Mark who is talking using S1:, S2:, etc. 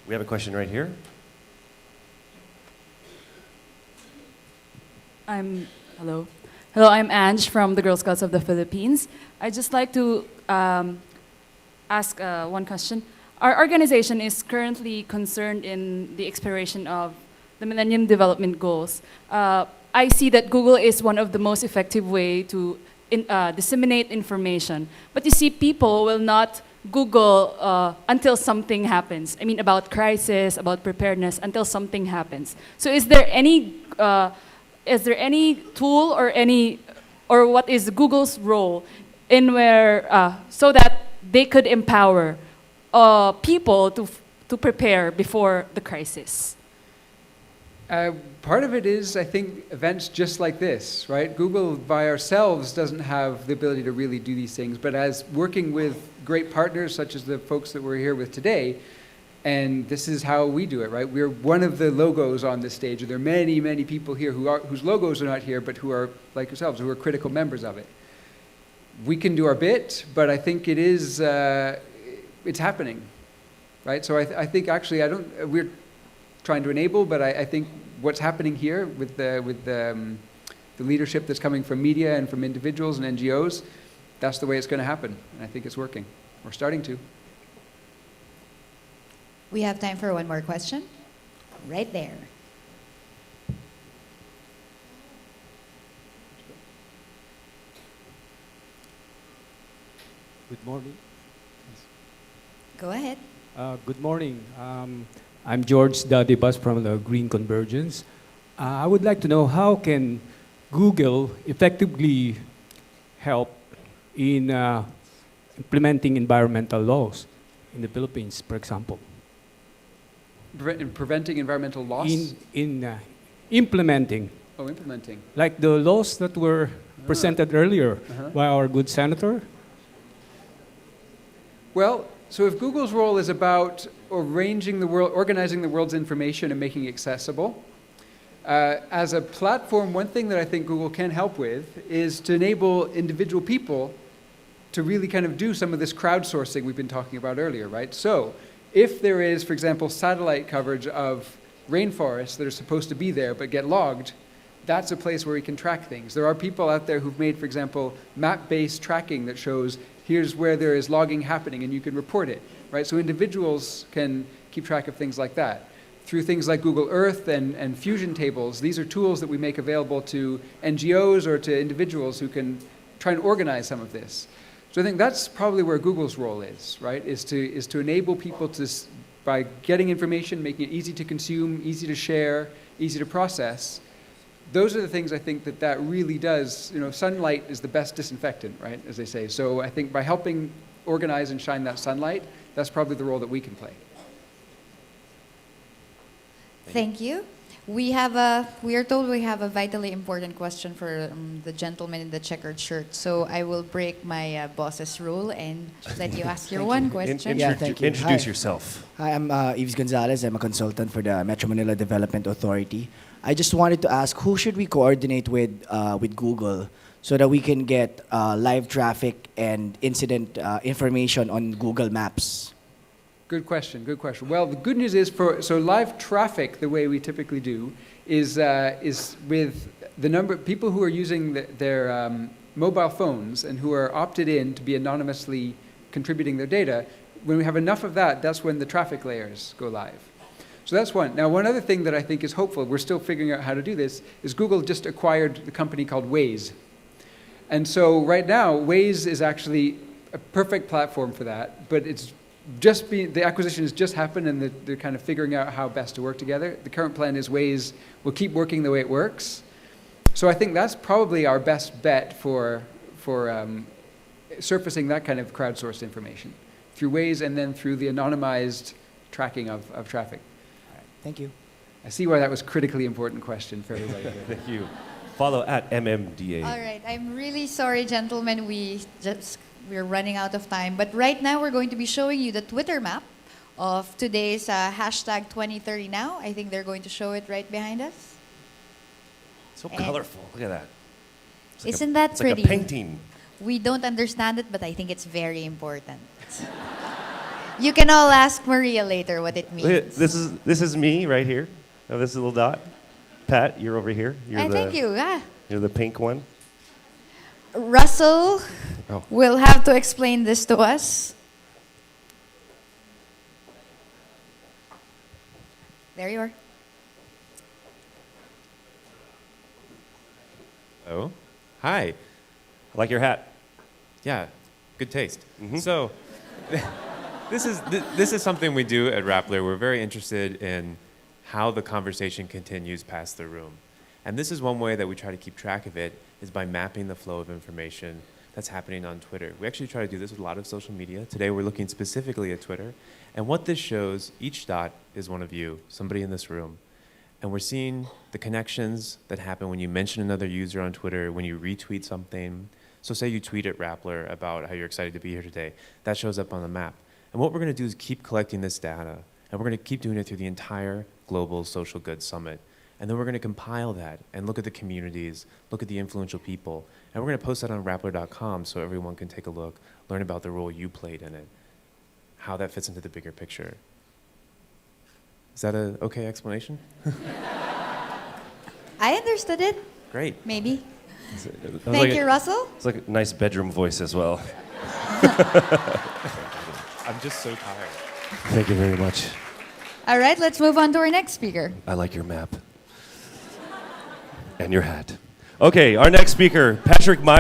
S1: We have a question right here.
S2: Hello. Hello, I'm Ange from the Girl Scouts of the Philippines. I'd just like to ask one question. Our organization is currently concerned in the exploration of the Millennium Development Goals. I see that Google is one of the most effective way to disseminate information. But you see, people will not Google until something happens. I mean, about crisis, about preparedness, until something happens. So is there any tool or what is Google's role in where so that they could empower people to prepare before the crisis?
S3: Part of it is, I think, events just like this, right? Google by ourselves doesn't have the ability to really do these things, but as working with great partners such as the folks that we're here with today, and this is how we do it, right? We're one of the logos on this stage, and there are many, many people here whose logos are not here, but who are, like yourselves, who are critical members of it. We can do our bit, but I think it is, it's happening, right? So I think actually, we're trying to enable, but I think what's happening here with the leadership that's coming from media and from individuals and NGOs, that's the way it's going to happen, and I think it's working. We're starting to.
S4: We have time for one more question. Right there.
S5: Good morning.
S4: Go ahead.
S5: Good morning. I'm George Dadibas from the Green Convergence. I would like to know how can Google effectively help in implementing environmental laws in the Philippines, for example?
S3: In preventing environmental loss?
S5: In implementing.
S3: Oh, implementing.
S5: Like the laws that were presented earlier by our good senator?
S3: Well, so if Google's role is about arranging the world, organizing the world's information and making it accessible, as a platform, one thing that I think Google can help with is to enable individual people to really kind of do some of this crowdsourcing we've been talking about earlier, right? So if there is, for example, satellite coverage of rainforests that are supposed to be there but get logged, that's a place where we can track things. There are people out there who've made, for example, map-based tracking that shows here's where there is logging happening and you can report it, right? So individuals can keep track of things like that. Through things like Google Earth and Fusion tables, these are tools that we make available to NGOs or to individuals who can try and organize some of this. So I think that's probably where Google's role is, right? Is to enable people to, by getting information, making it easy to consume, easy to share, easy to process. Those are the things I think that really does, sunlight is the best disinfectant, right, as they say. So I think by helping organize and shine that sunlight, that's probably the role that we can play.
S4: Thank you. We are told we have a vitally important question for the gentleman in the checkered shirt. So I will break my boss's rule and let you ask your one question.
S1: Thank you. Introduce
S6: Hi.
S1: yourself.
S6: Hi, I'm Yves Gonzalez. I'm a consultant for the Metro Manila Development Authority. I just wanted to ask, who should we coordinate with Google so that we can get live traffic and incident information on Google Maps?
S3: Good question, good question. Well, the good news is so live traffic, the way we typically do, is with the number of people who are using their mobile phones and who are opted in to be anonymously contributing their data. When we have enough of that, that's when the traffic layers go live. So that's one. Now, one other thing that I think is hopeful, we're still figuring out how to do this, is Google just acquired the company called Waze. And so right now, Waze is actually a perfect platform for that, but the acquisition has just happened and they're kind of figuring out how best to work together. The current plan is Waze will keep working the way it works. So I think that's probably our best bet for surfacing that kind of crowdsourced information through Waze and then through the anonymized tracking of traffic.
S6: All right, thank you.
S3: I see why that was a critically important question for everybody.
S1: Thank you. Follow at MMDA.
S4: All right. I'm really sorry, gentlemen. We're running out of time. But right now, we're going to be showing you the Twitter map of today's hashtag 2030Now. I think they're going to show it right behind us.
S1: So colorful. Look at that.
S4: Isn't that pretty?
S1: Like a painting.
S4: We don't understand it, but I think it's very important. You can all ask Maria later what it
S1: Look at-
S4: means.
S1: this is me right here. Oh, this little dot. Pat, you're over here.
S4: Thank you.
S1: You're the pink one.
S4: Russell
S1: Oh.
S4: will have to explain this to us. There you are.
S7: Oh, hi.
S1: I like your hat.
S7: Yeah, good taste.
S1: Mhm.
S7: So, this is something we do at Rappler. We're very interested in how the conversation continues past the room, and this is one way that we try to keep track of it is by mapping the flow of information that's happening on Twitter. We actually try to do this with a lot of social media. Today, we're looking specifically at Twitter, and what this shows, each dot is one of you, somebody in this room. And we're seeing the connections that happen when you mention another user on Twitter, when you retweet something. So say you tweet at Rappler about how you're excited to be here today. That shows up on the map. And what we're going to do is keep collecting this data. And we're going to keep doing it through the entire Global Social Good Summit. And then we're going to compile that and look at the communities, look at the influential people. And we're going to post that on Rappler.com so everyone can take a look, learn about the role you played in it, how that fits into the bigger picture. Is that an okay explanation?
S4: I understood it,
S7: Great.
S4: maybe.
S1: That was
S4: Thank
S1: like
S4: you, Russell.
S1: It's like a nice bedroom voice as well.
S7: I'm just so tired.
S1: Thank you very much.
S4: All right, let's move on to our next speaker.
S1: I like your map. And your hat. Okay, our next speaker, Patrick Meyer.